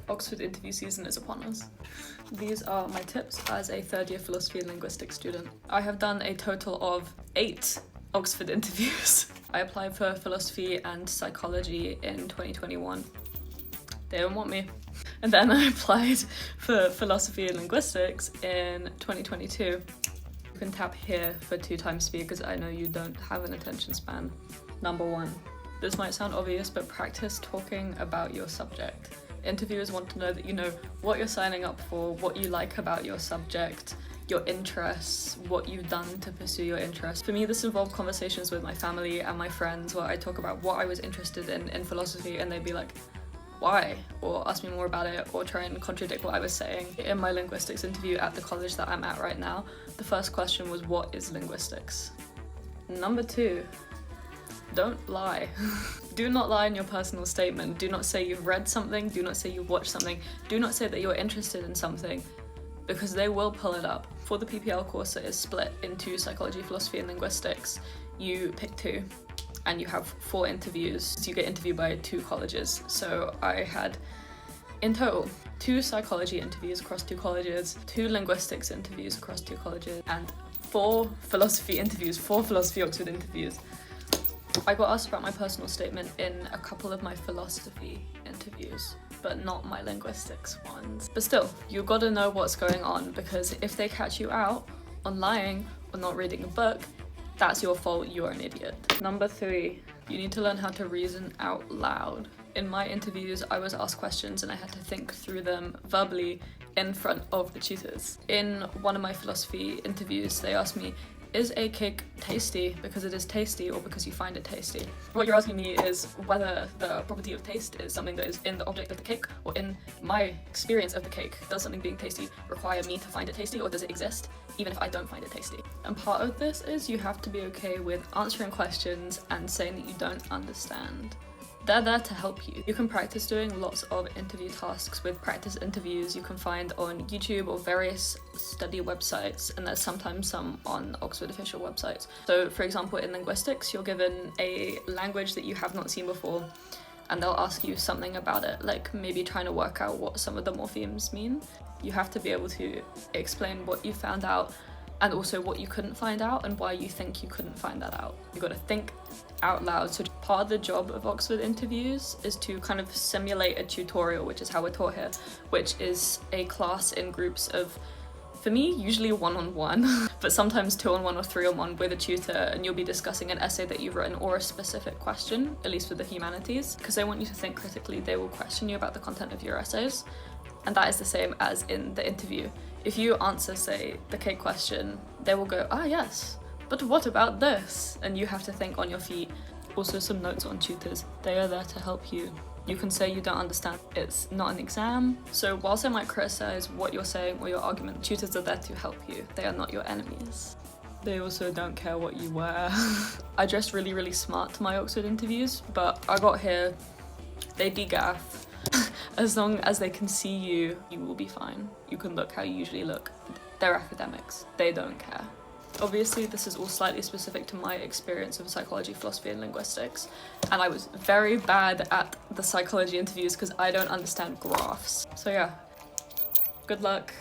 Oxford interview season is upon us. These are my tips as a third year philosophy and linguistics student. I have done a total of 8 Oxford interviews. I applied for philosophy and psychology in 2021. They don't want me. And then I applied for philosophy and linguistics in 2022. You can tap here for 2 times speed because I know you don't have an attention span. Number 1. This might sound obvious, but practice talking about your subject. Interviewers want to know that you know what you're signing up for, what you like about your subject, your interests, what you've done to pursue your interests. For me, this involved conversations with my family and my friends where I talk about what I was interested in philosophy, and they'd be like, why? Or ask me more about it, or try and contradict what I was saying. In my linguistics interview at the college that I'm at right now, the first question was, what is linguistics? Number 2, don't lie. Do not lie in your personal statement. Do not say you've read something. Do not say you've watched something. Do not say that you're interested in something, because they will pull it up. For the PPL course that is split into psychology, philosophy, and linguistics, you pick 2, and you have 4 interviews. So you get interviewed by 2 colleges. So I had, in total, 2 psychology interviews across 2 colleges, 2 linguistics interviews across 2 colleges, and 4 philosophy interviews, 4 philosophy Oxford interviews. I got asked about my personal statement in a couple of my philosophy interviews, but not my linguistics ones. But still, you gotta know what's going on, because if they catch you out on lying or not reading a book, that's your fault, you're an idiot. Number 3, you need to learn how to reason out loud. In my interviews, I was asked questions and I had to think through them verbally in front of the tutors. In one of my philosophy interviews, they asked me, is a cake tasty because it is tasty or because you find it tasty? What you're asking me is whether the property of taste is something that is in the object of the cake or in my experience of the cake. Does something being tasty require me to find it tasty, or does it exist even if I don't find it tasty? And part of this is you have to be okay with answering questions and saying that you don't understand. They're there to help you. You can practice doing lots of interview tasks with practice interviews you can find on YouTube or various study websites, and there's sometimes some on Oxford official websites. So for example, in linguistics, you're given a language that you have not seen before, and they'll ask you something about it, like maybe trying to work out what some of the morphemes mean. You have to be able to explain what you found out and also what you couldn't find out and why you think you couldn't find that out. You gotta think out loud. So part of the job of Oxford interviews is to kind of simulate a tutorial, which is how we're taught here, which is a class in groups of, for me, usually 1-on-1, but sometimes 2-on-1 or 3-on-1 with a tutor, and you'll be discussing an essay that you've written or a specific question, at least with the humanities, because they want you to think critically. They will question you about the content of your essays, and that is the same as in the interview. If you answer, say, the cake question, they will go, ah yes, but what about this? And you have to think on your feet. Also, some notes on tutors. They are there to help you. You can say you don't understand. It's not an exam. So whilst I might criticize what you're saying or your argument, tutors are there to help you. They are not your enemies. They also don't care what you wear. I dressed really, really smart to my Oxford interviews, but I got here, they degaff. As long as they can see you, you will be fine. You can look how you usually look. They're academics. They don't care. Obviously, this is all slightly specific to my experience of psychology, philosophy, and linguistics, and I was very bad at the psychology interviews because I don't understand graphs. So yeah, good luck.